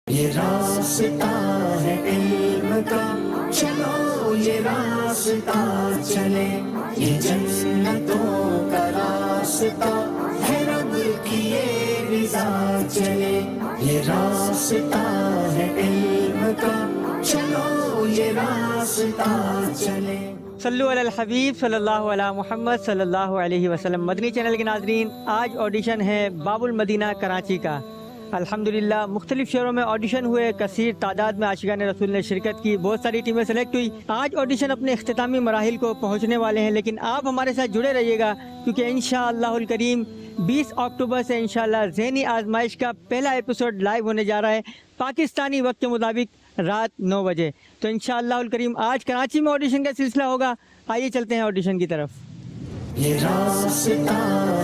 یہ راستہ ہے علم کا، چلو یہ راستہ چلے، یہ جنتوں کا راستہ ہے، رب کی یہ رضا چلے، یہ راستہ ہے علم کا، چلو یہ راستہ چلے۔ صلو علی الحبیب صلی اللہ علیہ محمد صلی اللہ علیہ وسلم۔ مدنی چینل کے ناظرین، آج آڈیشن ہے باب المدینہ کراچی کا۔ الحمدللہ مختلف شہروں میں آڈیشن ہوئے، کثیر تعداد میں عاشقان رسول نے شرکت کی، بہت ساری ٹیمیں سلیکٹ ہوئی۔ آج آڈیشن اپنے اختتامی مراحل کو پہنچنے والے ہیں، لیکن آپ ہمارے ساتھ جڑے رہیے گا کیونکہ انشاءاللہ الکریم 20 اکتوبر سے انشاءاللہ ذہنی آزمائش کا پہلا ایپیسوڈ لائیو ہونے جا رہا ہے پاکستانی وقت کے مطابق رات 9 بجے۔ تو انشاءاللہ الکریم آج کراچی میں آڈیشن کا سلسلہ ہوگا۔ آئیے چلتے ہیں آڈیشن کی طرف۔ یہ راستہ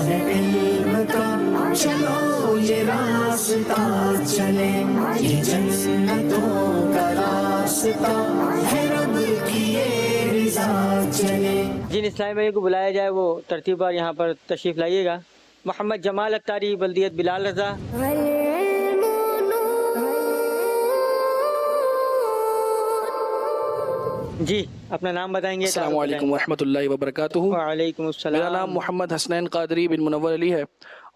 ہے علم کا، چلو یہ راستہ چلے، یہ جنتوں کا راستہ ہے، رب کی یہ رضا چلے۔ جن اسلامی بھائی کو بلایا جائے وہ ترتیب پر یہاں پر تشریف لائیے گا۔ محمد جمال اتاری، بلدیت بلال رضا۔ جی اپنا نام بتائیں گے؟ السلام علیکم ورحمۃ اللہ وبرکاتہ۔ وعلیکم السلام۔ میرا نام محمد حسنین قادری بن منور علی ہے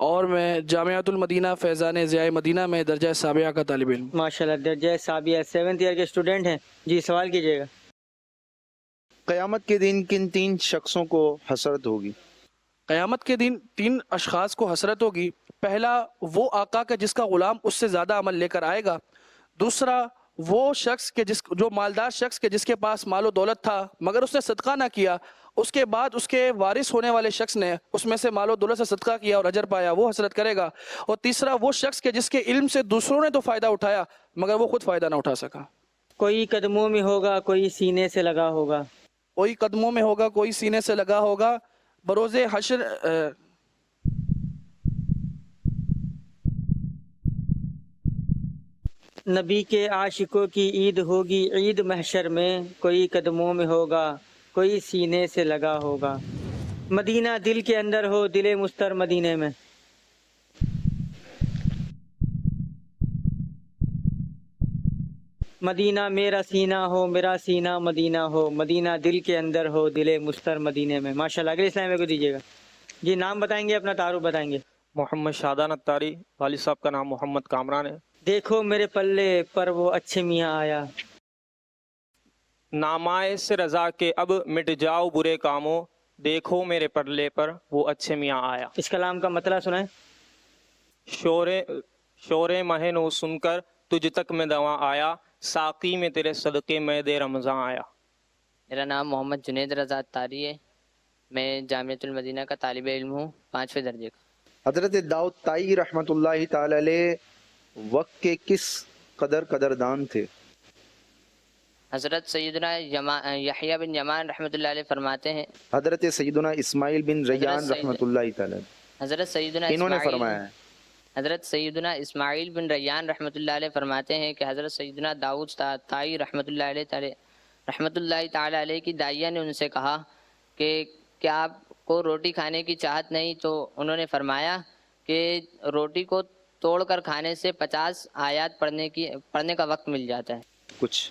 اور میں جامعۃ المدینہ فیضان ضیاء مدینہ میں درجہ سابعہ کا طالب علم۔ ماشاءاللہ درجہ سابعہ 7th ایئر کے اسٹوڈنٹ ہیں۔ جی سوال کیجیے گا۔ قیامت کے دن کن 3 شخصوں کو حسرت ہوگی؟ قیامت کے دن 3 اشخاص کو حسرت ہوگی۔ پہلا وہ آقا کا جس کا غلام اس سے زیادہ عمل لے کر آئے گا۔ دوسرا وہ شخص کے جو مالدار شخص کے جس کے پاس مال و دولت تھا مگر اس نے صدقہ نہ کیا، اس کے بعد اس کے وارث ہونے والے شخص نے اس میں سے مال و دولت سے صدقہ کیا اور اجر پایا، وہ حسرت کرے گا۔ اور تیسرا وہ شخص کے جس کے علم سے دوسروں نے تو فائدہ اٹھایا مگر وہ خود فائدہ نہ اٹھا سکا۔ کوئی قدموں میں ہوگا، کوئی سینے سے لگا ہوگا۔ کوئی قدموں میں ہوگا، کوئی سینے سے لگا ہوگا۔ بروز حشر نبی کے عاشقوں کی عید ہوگی عید محشر میں، کوئی قدموں میں ہوگا، کوئی سینے سے لگا ہوگا۔ مدینہ دل کے اندر ہو، دل مستر مدینے میں۔ مدینہ میرا سینہ ہو، میرا سینہ مدینہ ہو، مدینہ دل کے اندر ہو، دل مستر مدینے میں۔ ماشاءاللہ اگلے اسلام کو دیجیے گا۔ جی نام بتائیں گے، اپنا تعارف بتائیں گے۔ محمد شادان اتاری، والد صاحب کا نام محمد کامران ہے۔ دیکھو میرے پلے پر وہ اچھے میاں آیا۔ نامائے سے رضا کے اب مٹ جاؤ برے کاموں، دیکھو میرے پلے پر وہ اچھے میاں آیا۔ اس کلام کا مطلب سنائیں۔ شور مہ نو سن کر تجھ تک میں دواں آیا، ساقی میں تیرے صدقے میں دے رمضان آیا۔ میرا نام محمد جنید رضا اتاری ہے، میں جامعۃ المدینہ کا طالب علم ہوں، 5ویں درجے کا۔ حضرت داؤد طائی رحمۃ اللہ تعالی علیہ وقت کے کس قدردان تھے؟ حضرت سیدنا یحییٰ بن یمان رحمۃ اللہ علیہ فرماتے ہیں، حضرت سیدنا اسماعیل بن ریان رحمۃ اللہ تعالی حضرت سیدنا انہوں نے اسماعیل فرمایا ہے۔ حضرت سیدنا اسماعیل بن ریان رحمۃ اللہ علیہ فرماتے ہیں کہ حضرت سیدنا داؤد طائی رحمۃ اللہ تعالی علیہ کی داعیہ نے ان سے کہا کہ کیا آپ کو روٹی کھانے کی چاہت نہیں؟ تو انہوں نے فرمایا کہ روٹی کو توڑ کر کھانے سے 50 آیات پڑھنے کا وقت مل جاتا ہے۔ کچھ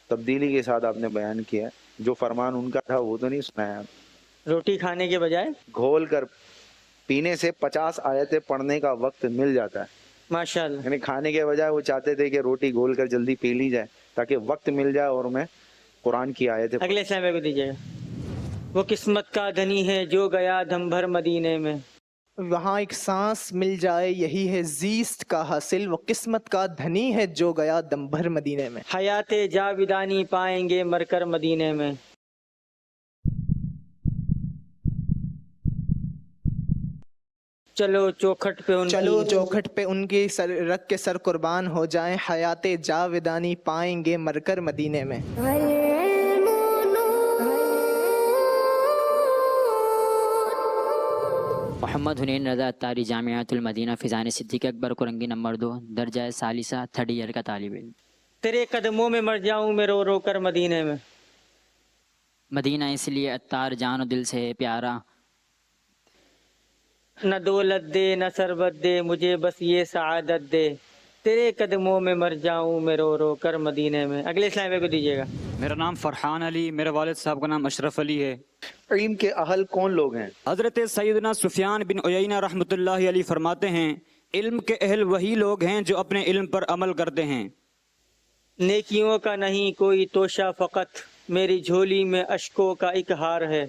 تبدیلی کے ساتھ آپ نے بیان کیا ہے، جو فرمان ان کا تھا وہ تو نہیں سنایا آپ۔ روٹی کھانے کے بجائے گھول کر پینے سے 50 آیتیں پڑھنے کا وقت مل جاتا ہے، ماشاءاللہ۔ یعنی کھانے کے بجائے وہ چاہتے تھے کہ روٹی گھول کر جلدی پی لی جائے تاکہ وقت مل جائے اور میں قرآن کی آیتیں اگلے اسلام کو دیجیے گا۔ وہ قسمت کا دھنی ہے جو گیا دم بھر مدینے میں۔ وہاں ایک سانس مل جائے یہی ہے زیست کا حاصل، وہ قسمت کا دھنی ہے جو گیا دم بھر مدینے میں۔ حیات جاویدانی پائیں گے مر کر مدینے میں۔ چلو چوکھٹ پہ ان کی رکھ کے سر قربان ہو جائیں، حیات جاویدانی پائیں گے مر کر مدینے میں۔ محمد حنین رضا اتاری، جامعۃ المدینہ فیضان صدیق اکبر کورنگی نمبر 2، درجہ ثالثہ 3rd ایئر کا طالب علم۔ تیرے قدموں میں مر جاؤں میں رو رو کر مدینے میں۔ مدینہ اس لیے اتار جان و دل سے ہے پیارا، نہ دولت دے نہ ثروت دے مجھے بس یہ سعادت دے، تیرے قدموں میں مر جاؤں میں رو رو کر مدینے میں. اگلے اسلام کو دیجیے گا. میرا نام فرحان علی، میرے والد صاحب کا نام اشرف علی ہے. علم کے اہل کون لوگ ہیں؟ حضرت سیدنا سفیان بن عیینہ رحمۃ اللہ علیہ فرماتے ہیں علم کے اہل وہی لوگ ہیں جو اپنے علم پر عمل کرتے ہیں. نیکیوں کا نہیں کوئی توشہ فقط میری جھولی میں اشکوں کا ایک ہار ہے.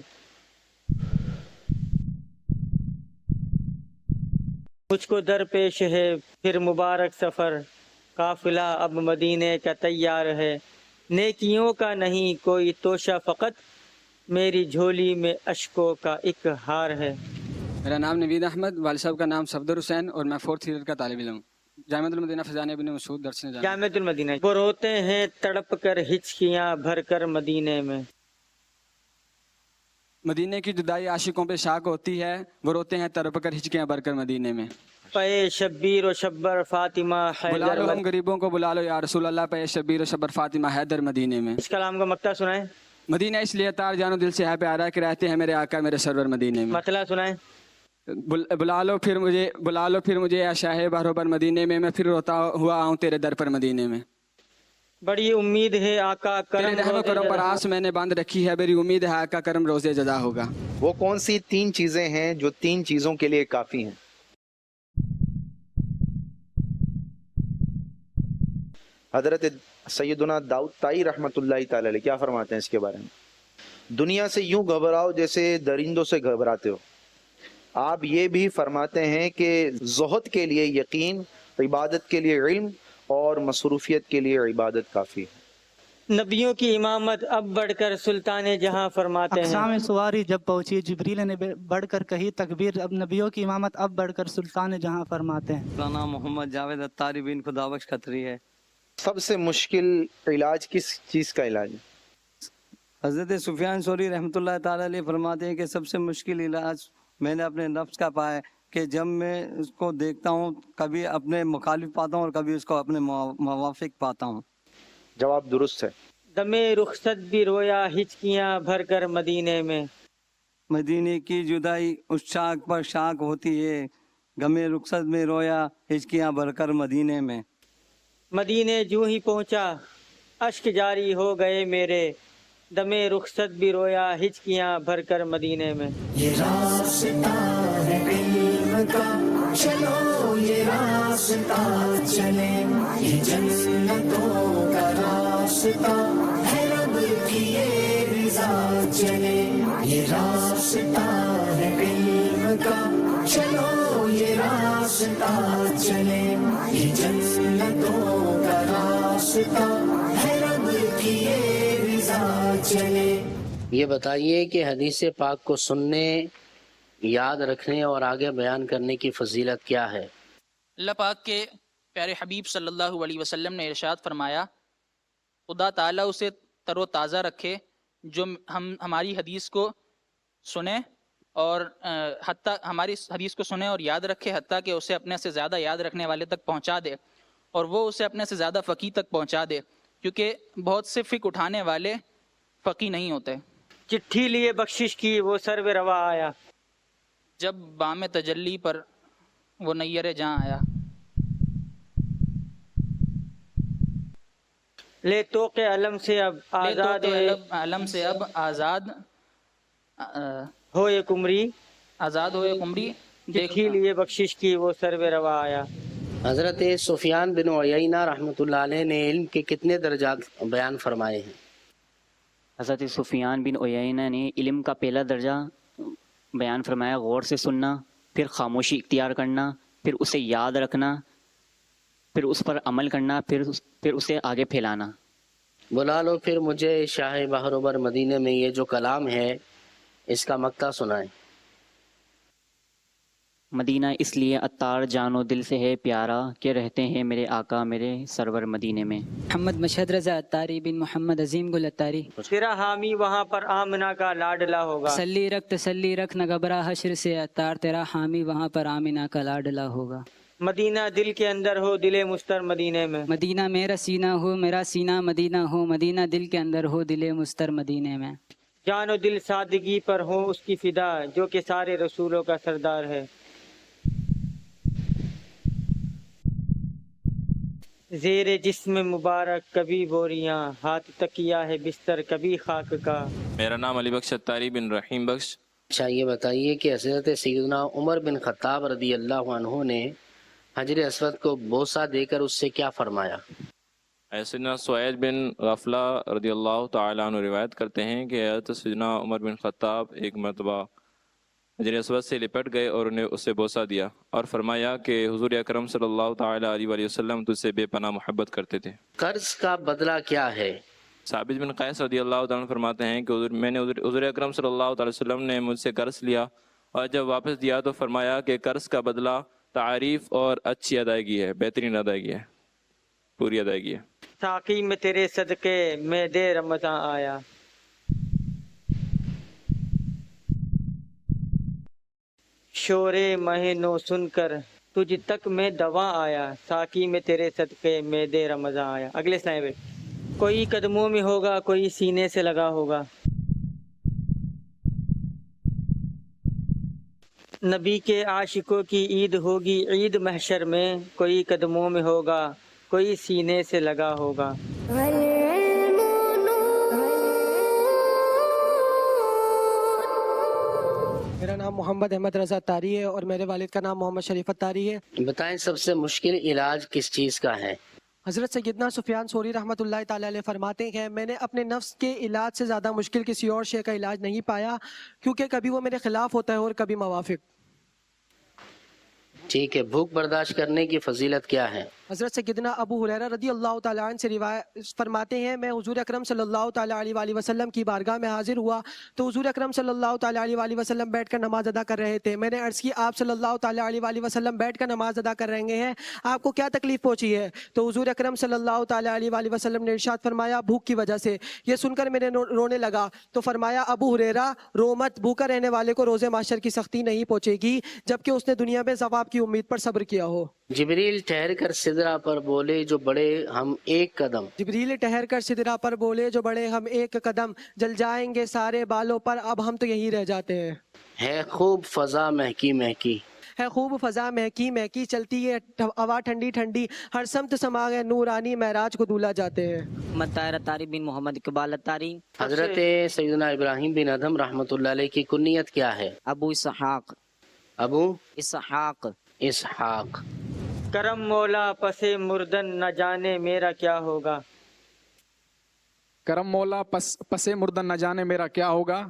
مجھ کو در پیش ہے پھر مبارک سفر قافلہ اب مدینے کا تیار ہے. نیکیوں کا نہیں کوئی توشہ فقط میری جھولی میں اشکوں کا ایک ہار ہے. میرا نام نوید احمد، والد صاحب کا نام صفدر حسین اور میں 4th ایئر کا طالب علم ہوں. جامعۃ المدینہ فیضان بن مسعود درس نظام. جامعۃ المدینہ. وہ روتے ہیں تڑپ کر ہچکیاں بھر کر مدینے میں. مدینے کی جدائی عاشقوں پہ شاق ہوتی ہے، وہ روتے ہیں تڑپ کر ہچکیاں بھر کر مدینے میں. پے شبیر و شبر فاطمہ بلا لو حیدر. ہم غریبوں کو بلا لو یا رسول اللہ، پہ شبیر و شبر فاطمہ حیدر مدینے میں. اس کلام کا مقطع سنائیں. مدینہ اس لیے تار جانو دل سے ہے پیارا کہ رہتے ہیں میرے آقا میرے سرور مدینے میں. مطلع سنائیں. بلا لو پھر مجھے یا شاہ بہرو پر مدینے میں پھر روتا ہوا آؤں تیرے در پر مدینے میں. بڑی امید ہے آقا تیرے رحم و کرم پر آس میں نے باندھ رکھی ہے، میری امید ہے آقا کرم روز جزا ہوگا. وہ کون سی 3 چیزیں ہیں جو 3 چیزوں کے لیے کافی ہیں؟ حضرت سیدنا داؤد طائی رحمۃ اللہ تعالی علیہ کیا فرماتے ہیں اس کے بارے میں؟ دنیا سے یوں گھبراؤ جیسے درندوں سے گھبراتے ہو. آپ یہ بھی فرماتے ہیں کہ زہد کے لیے یقین، عبادت کے لیے علم اور مصروفیت کے لیے عبادت کافی ہے. نبیوں کی امامت اب بڑھ کر سلطان جہاں فرماتے ہیں. اقسام سواری جب پہنچی جبریل نے بڑھ کر کہی تکبیر، اب نبیوں کی امامت اب بڑھ کر سلطان جہاں فرماتے ہیں. میرا نام محمد جاوید اتاری بن خدابخش کھتری ہے. سب سے مشکل علاج کس چیز کا علاج ہے؟ حضرت سفیان ثوری رحمۃ اللہ تعالی علیہ فرماتے ہیں کہ سب سے مشکل علاج میں نے اپنے نفس کا پایا کہ جب میں اس کو دیکھتا ہوں کبھی اپنے مخالف پاتا ہوں اور کبھی اس کو اپنے موافق پاتا ہوں. جواب درست ہے. دمے رخصت بھی رویا ہچکیاں بھر کر مدینے میں. مدینے کی جدائی اس شاخ پر شاخ ہوتی ہے، غمِ رخصت میں رویا ہچکیاں بھر کر مدینے میں. مدینے جو ہی پہنچا اشک جاری ہو گئے میرے، دمے رخصت بھی رویا ہچکیاں بھر کر مدینے میں. یہ راستہ ہے علم کا چلو، یہ راستہ چلے، یہ جنتوں کا راستہ ہے، رب کی یہ رضا چلے. یہ راستہ ہے علم کا چلو، یہ راستہ چلے، یہ جنتوں کا راستہ ہے، رب کی یہ رضا چلے. یہ بتائیے کہ حدیث پاک کو سننے، یاد رکھنے اور آگے بیان کرنے کی فضیلت کیا ہے؟ اللہ پاک کے پیارے حبیب صلی اللہ علیہ وسلم نے ارشاد فرمایا خدا تعالیٰ اسے تر و تازہ رکھے جو ہماری حدیث کو سنیں اور ہماری حدیث کو سنیں اور یاد رکھے، حتیٰ کہ اسے اپنے سے زیادہ یاد رکھنے والے تک پہنچا دے اور وہ اسے اپنے سے زیادہ فقی تک پہنچا دے، کیونکہ بہت سے فقہ اٹھانے والے فقی نہیں ہوتے. چٹھی لیے بخشش کی وہ سرو روا آیا، جب بام تجلی پر وہ نیر جہاں آیا. لے توق علم سے اب آزاد علم سے اب آزاد ہو ایک عمری، آزاد ہو ایک عمری. چٹھی لیے بخشش کی وہ سرو روا آیا. حضرت سفیان بن عیینہ رحمۃ اللہ علیہ نے علم کے کتنے درجات بیان فرمائے ہیں؟ حضرت سفیان بن عیینہ نے علم کا پہلا درجہ بیان فرمایا غور سے سننا، پھر خاموشی اختیار کرنا، پھر اسے یاد رکھنا، پھر اس پر عمل کرنا، پھر اسے آگے پھیلانا. بلا لو پھر مجھے شاہ بہروبر مدینے میں یہ جو کلام ہے اس کا مقطع سنائیں. مدینہ اس لیے عطار جانو دل سے ہے پیارا کہ رہتے ہیں میرے آقا میرے سرور مدینے میں. محمد مشہد رضا عطاری بن محمد عظیم گل عطاری. تیرا حامی وہاں پر آمنہ کا لاڈلا ہوگا. تسلی رکھ نہ گھبرا حشر سے عطار، تیرا حامی وہاں پر آمنہ کا لاڈلا ہوگا. مدینہ دل کے اندر ہو دل مستر مدینے میں. مدینہ میرا سینہ ہو میرا سینہ مدینہ ہو، مدینہ دل کے اندر ہو دل مستر مدینے میں. جان و دل سادگی پر ہو اس کی فدا جو کہ سارے رسولوں کا سردار ہے. زیر جسم مبارک کبھی بوریاں، ہاتھ تکیہ ہے بستر کبھی خاک کا۔ میرا نام علی بخش اتاری بن رحیم بخش۔ اچھا یہ بتائیے کہ حضرت سیدنا عمر بن خطاب رضی اللہ عنہ نے حجر اسود کو بوسہ دے کر اس سے کیا فرمایا؟ سیدنا سعید بن غفلہ رضی اللہ تعالیٰ عنہ روایت کرتے ہیں کہ حضرت سیدنا عمر بن خطاب ایک مرتبہ حجر اسود سے لپٹ گئے اور انہیں اسے بوسہ دیا اور فرمایا کہ حضور اکرم صلی اللہ تعالیٰ علیہ وآلہ وسلم تجھ سے بے پناہ محبت کرتے تھے۔ قرض کا بدلہ کیا ہے؟ ثابت بن قیس رضی اللہ تعالیٰ عنہ فرماتے ہیں کہ میں نے حضور اکرم صلی اللہ تعالیٰ وسلم نے مجھ سے قرض لیا اور جب واپس دیا تو فرمایا کہ قرض کا بدلہ تعریف اور اچھی ادائیگی ہے، بہترین ادائیگی ہے، پوری ادائیگی ہے۔ ساقی میں تیرے صدقے میں دے رمضان آیا، شور مہ نو سن کر تجھ تک میں دوا آیا، ساقی میں تیرے صدقے میں دے رمضان آیا۔ اگلے سنائے کوئی قدموں میں ہوگا کوئی سینے سے لگا ہوگا، نبی کے عاشقوں کی عید ہوگی عید محشر میں، کوئی قدموں میں ہوگا کوئی سینے سے لگا ہوگا۔ میرا نام محمد احمد رضا تاری ہے اور میرے والد کا نام محمد شریفت تاری ہے۔ بتائیں سب سے مشکل علاج کس چیز کا ہے؟ حضرت سیدنا سفیان ثوری رحمۃ اللہ تعالیٰ علیہ فرماتے ہیں میں نے اپنے نفس کے علاج سے زیادہ مشکل کسی اور شے کا علاج نہیں پایا، کیونکہ کبھی وہ میرے خلاف ہوتا ہے اور کبھی موافق۔ ٹھیک ہے، بھوک برداشت کرنے کی فضیلت کیا ہے؟ حضرت سیدنا ابو ہریرہ رضی اللہ تعالیٰ عنہ سے روایت فرماتے ہیں میں حضور اکرم صلی اللہ تعالیٰ علیہ وآلہ وسلم کی بارگاہ میں حاضر ہوا تو حضور اکرم صلی اللہ تعالیٰ علیہ وآلہ وسلم بیٹھ کر نماز ادا کر رہے تھے۔ میں نے عرض کی آپ صلی اللہ تعالیٰ علیہ وآلہ وسلم بیٹھ کر نماز ادا کر رہے ہیں، آپ کو کیا تکلیف پہنچی ہے؟ تو حضور اکرم صلی اللہ تعالیٰ علیہ وآلہ وسلم نے ارشاد فرمایا بھوک کی وجہ سے۔ یہ سن کر میں نے رونے لگا تو فرمایا ابو ہریرہ رو مت، بھوکا رہنے والے کو روز محشر کی سختی نہیں پہنچے گی جبکہ اس نے دنیا میں ثواب کی امید پر صبر کیا ہو۔ جبریل ٹھہر کر سدرہ پر بولے جو بڑے ہم ایک قدم، جبریل ٹھہر کر سدرہ پر بولے جو بڑے ہم ایک قدم، جل جائیں گے سارے بالوں پر اب ہم تو یہی رہ جاتے ہیں۔ ہے خوب فضا مہکی مہکی، ہے خوب فضا مہکی مہکی، چلتی ہے ہوا ٹھنڈی ٹھنڈی، ہر سمت سما گئے نورانی معراج کو دولہ جاتے ہیں۔ محمد طاہر اتاری بن محمد اقبال اتاری۔ حضرت سیدنا ابراہیم بن ادھم رحمۃ اللہ علیہ کی کنیت کیا ہے؟ ابو اسحاق۔ ابو اسحاق۔ اسحاق۔ کرم مولا پس مردن نہ جانے میرا کیا ہوگا، کرم مولا پس مردن نہ جانے میرا کیا ہوگا،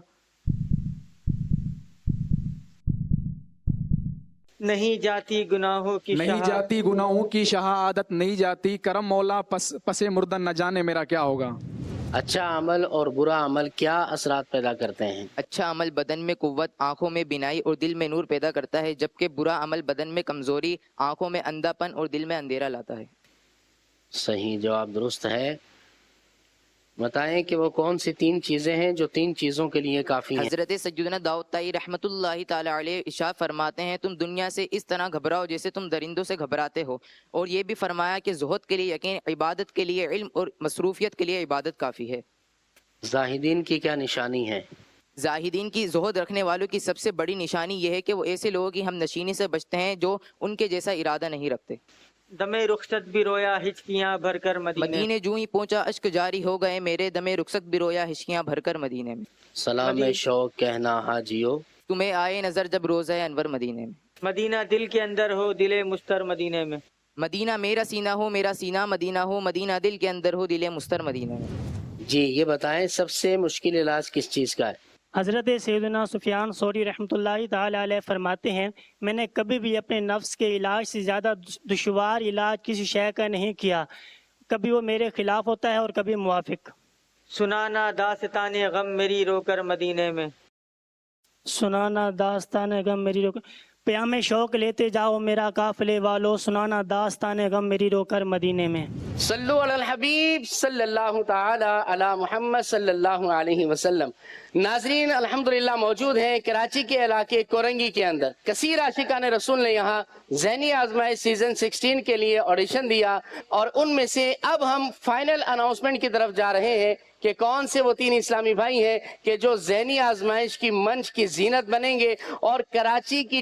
نہیں جاتی گناہوں کی نہیں جاتی گناہوں کی شہادت نہیں جاتی، کرم مولا پس مردن نہ جانے میرا کیا ہوگا۔ اچھا عمل اور برا عمل کیا اثرات پیدا کرتے ہیں؟ اچھا عمل بدن میں قوت، آنکھوں میں بینائی اور دل میں نور پیدا کرتا ہے، جبکہ برا عمل بدن میں کمزوری، آنکھوں میں اندھا پن اور دل میں اندھیرا لاتا ہے۔ صحیح جواب درست ہے۔ بتائیں کہ وہ کون سی تین چیزیں ہیں جو تین چیزوں کے لیے کافی ہیں؟ حضرت سیدنا داؤد طائی رحمۃ اللہ تعالی علیہ ارشاد فرماتے ہیں تم دنیا سے اس طرح گھبراؤ جیسے تم درندوں سے گھبراتے ہو، اور یہ بھی فرمایا کہ زہد کے لیے یقین، عبادت کے لیے علم اور مصروفیت کے لیے عبادت کافی ہے۔ زاہدین کی کیا نشانی ہے؟ زاہدین کی، زہد رکھنے والوں کی سب سے بڑی نشانی یہ ہے کہ وہ ایسے لوگوں کی ہم نشینی سے بچتے ہیں جو ان کے جیسا ارادہ نہیں رکھتے۔ دم رخصت بھی رویا ہچکیاں بھر کر مدینے جو ہی پہنچا اشک جاری ہو گئے میرے، دم رخصت بھی رویا ہچکیاں بھر کر مدینے میں۔ سلام شوق کہنا حاجیو، تمہیں آئے نظر جب روزہ انور مدینے میں۔ مدینہ دل کے اندر ہو دل مستر مدینے میں، مدینہ میرا سینہ ہو میرا سینہ مدینہ ہو، مدینہ دل کے اندر ہو دل مستر مدینہ میں۔ جی یہ بتائیں سب سے مشکل علاج کس چیز کا ہے؟ حضرت سیدنا سفیان ثوری رحمۃ اللہ تعالی علیہ فرماتے ہیں میں نے کبھی بھی اپنے نفس کے علاج سے زیادہ دشوار علاج کسی شے کا نہیں کیا، کبھی وہ میرے خلاف ہوتا ہے اور کبھی موافق۔ سنانا داستان غم میری رو کر مدینے میں، سنانا داستان غم میری رو کر، پیام شوق لیتے جاؤ میرا قافلے والو، سنانا داستان غم میری رو کر مدینے میں۔ صلو علی الحبیب صلی اللہ تعالی علی محمد صلی اللہ علیہ وسلم۔ ناظرین الحمدللہ موجود ہیں کراچی کے علاقے کورنگی کے اندر، کثیر عاشقان رسول نے یہاں ذہنی آزمائش سیزن 16 کے لیے آڈیشن دیا، اور ان میں سے اب ہم فائنل اناؤنسمنٹ کی طرف جا رہے ہیں کہ کون سے وہ تین اسلامی بھائی ہیں کہ جو ذہنی آزمائش کی منچ کی زینت بنیں گے، اور کراچی کی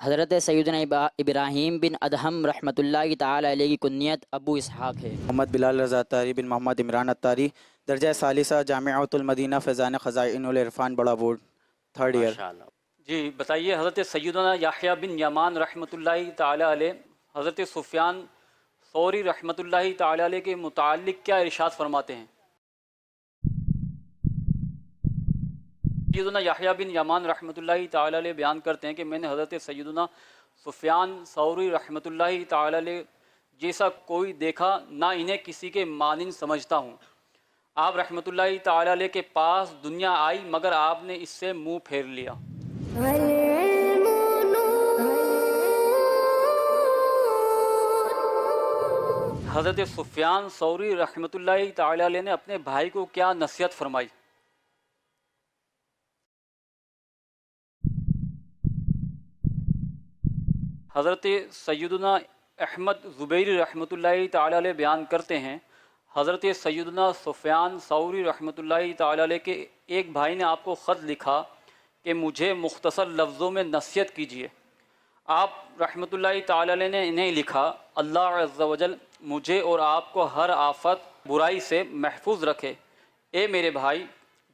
حضرت سیدنا ابراہیم بن ادہم رحمۃ اللہ تعالی علیہ کی کنیت ابو اسحاق ہے۔ محمد بلال رضا اتاری بن محمد عمران اتاری، درجہ ثالثہ، جامعۃ المدینہ، فیضان خزائن العرفان، بڑا بورڈ، 3rd ایئر۔ جی بتائیے، حضرت سیدنا یحییٰ بن یمان رحمۃ اللہ تعالی علیہ حضرت سفیان ثوری رحمۃ اللہ تعالی علیہ کے متعلق کیا ارشاد فرماتے ہیں؟ سیدنا یحییٰ بن یمان رحمۃ اللہ تعالی علیہ بیان کرتے ہیں کہ میں نے حضرت سیدنا سفیان ثوری رحمۃ اللہ تعالی علیہ جیسا کوئی دیکھا، نہ انہیں کسی کے مانند سمجھتا ہوں۔ آپ رحمۃ اللہ تعالی علیہ کے پاس دنیا آئی مگر آپ نے اس سے منہ پھیر لیا۔ حضرت سفیان ثوری رحمۃ اللہ تعالی علیہ نے اپنے بھائی کو کیا نصیحت فرمائی؟ حضرت سیدنا احمد زبیری رحمۃ اللہ تعالی علیہ بیان کرتے ہیں، حضرت سیدنا سفیان ثوری رحمۃ اللہ تعالی علیہ کے ایک بھائی نے آپ کو خط لکھا کہ مجھے مختصر لفظوں میں نصیحت کیجیے۔ آپ رحمۃ اللہ تعالی علیہ نے انہیں لکھا، اللہ عز و جل مجھے اور آپ کو ہر آفت برائی سے محفوظ رکھے۔ اے میرے بھائی،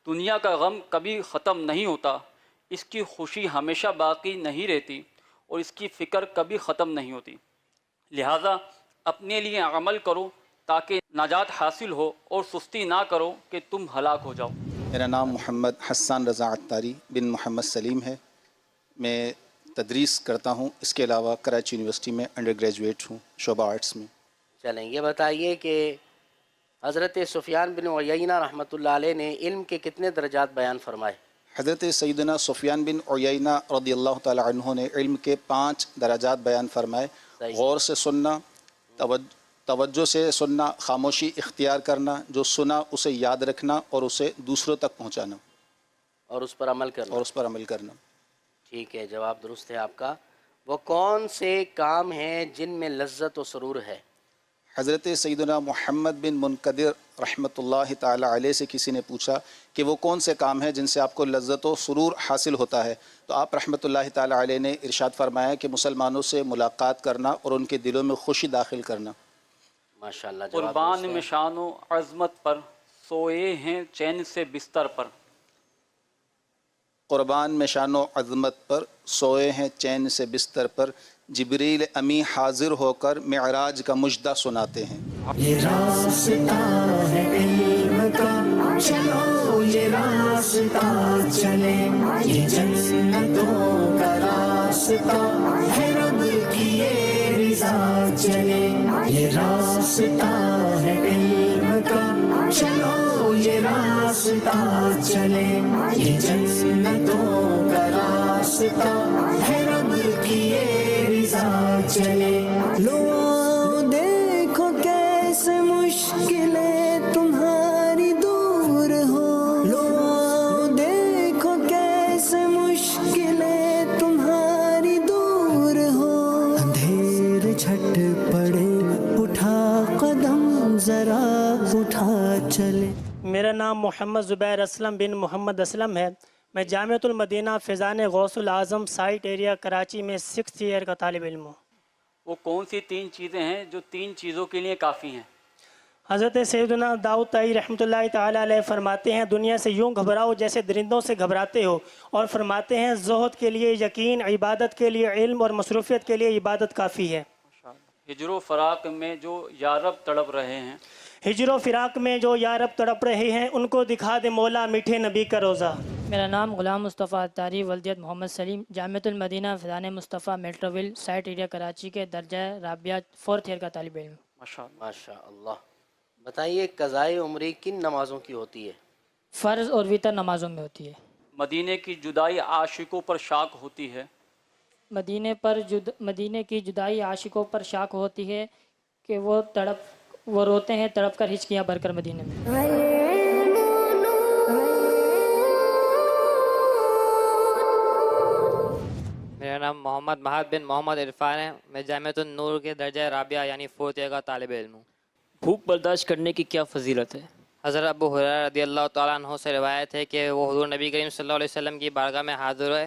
دنیا کا غم کبھی ختم نہیں ہوتا، اس کی خوشی ہمیشہ باقی نہیں رہتی اور اس کی فکر کبھی ختم نہیں ہوتی، لہٰذا اپنے لیے عمل کرو تاکہ نجات حاصل ہو اور سستی نہ کرو کہ تم ہلاک ہو جاؤ۔ میرا نام محمد حسان رضا اتاری بن محمد سلیم ہے، میں تدریس کرتا ہوں، اس کے علاوہ کراچی یونیورسٹی میں انڈر گریجویٹ ہوں شعبہ آرٹس میں۔ چلیں یہ بتائیے کہ حضرت سفیان بن عیینہ رحمۃ اللہ علیہ نے علم کے کتنے درجات بیان فرمائے؟ حضرت سیدنا سفیان بن عیینہ رضی اللہ تعالی عنہ نے علم کے 5 درجات بیان فرمائے۔ غور سے سننا، توجہ سے سننا، خاموشی اختیار کرنا، جو سنا اسے یاد رکھنا اور اسے دوسروں تک پہنچانا، اور اس پر عمل کرنا۔ ٹھیک ہے، جواب درست ہے آپ کا۔ وہ کون سے کام ہیں جن میں لذت و سرور ہے؟ حضرت سیدنا محمد بن منقدر رحمۃ اللہ تعالی علیہ سے کسی نے پوچھا کہ وہ کون سے کام ہیں جن سے آپ کو لذت و سرور حاصل ہوتا ہے، تو آپ رحمۃ اللہ تعالی علیہ نے ارشاد فرمایا کہ مسلمانوں سے ملاقات کرنا اور ان کے دلوں میں خوشی داخل کرنا۔ ماشاءاللہ، قربان میں شان و عظمت پر سوئے ہیں چین سے بستر پر۔ قربان میں شان و عظمت پر سوئے ہیں چین سے بستر پر، جبریل امی حاضر ہو کر معراج کا مجدہ سناتے ہیں۔ یہ راستہ ہے علم کا، چلو یہ راستہ چلے، یہ جنتوں کا راستہ ہے، رب کی یہ رضا چلے۔ یہ راستہ ہے علم کا، چلو یہ راستہ چلے، یہ جنتوں کا راستہ ہے، رب کی یہ رضا چلے۔ لو دیکھو کیسے مشکلیں تمہاری دور ہو، لو دیکھو کیسے مشکلیں تمہاری دور ہو، اندھیر جھٹ پڑے اٹھا قدم ذرا اٹھا چلے۔ میرا نام محمد زبیر اسلم بن محمد اسلم ہے، میں جامعۃ المدینہ فیضان غوث العظم سائٹ ایریا کراچی میں 6th ایئر کا طالب علم ہوں۔ وہ کون سی 3 چیزیں ہیں جو 3 چیزوں کے لیے کافی ہیں؟ حضرت سیدنا داؤد طائی رحمۃ اللہ تعالی علیہ فرماتے ہیں، دنیا سے یوں گھبراؤ جیسے درندوں سے گھبراتے ہو، اور فرماتے ہیں زہد کے لیے یقین، عبادت کے لیے علم، اور مصروفیت کے لیے عبادت کافی ہے۔ ہجر و فراق میں جو یارب تڑپ رہے ہیں، ہجر و فراق میں جو یارب تڑپ رہے ہیں، ان کو دکھا دے مولا میٹھے نبی کا روزہ۔ میرا نام غلام مصطفیٰ اتاری، ولدیت محمد سلیم، جامعۃ المدینہ فیضان مصطفیٰ میٹروول سائٹ ایریا کراچی کے درجہ رابعہ 4th ایئر کا طالب علم۔ ماشاء اللہ۔ بتائیے قضائے عمری کن نمازوں کی ہوتی ہے؟ فرض اور وتر نمازوں میں ہوتی ہے۔ مدینے کی جدائی عاشقوں پر شاک ہوتی ہے۔ مدینے کی جدائی عاشقوں پر شاک ہوتی ہے کہ وہ روتے ہیں تڑپ کر ہچکیاں بھر کر مدینے میں۔ میرا نام محمد مہد بن محمد عرفان ہے، میں جامعۃ النور کے درجہ رابعہ یعنی 4th ایئر کا طالب علم ہوں۔ بھوک برداشت کرنے کی کیا فضیلت ہے؟ حضرت ابو ہریرہ رضی اللہ تعالیٰ عنہ سے روایت ہے کہ وہ حضور نبی کریم صلی اللہ علیہ وسلم کی بارگاہ میں حاضر ہوئے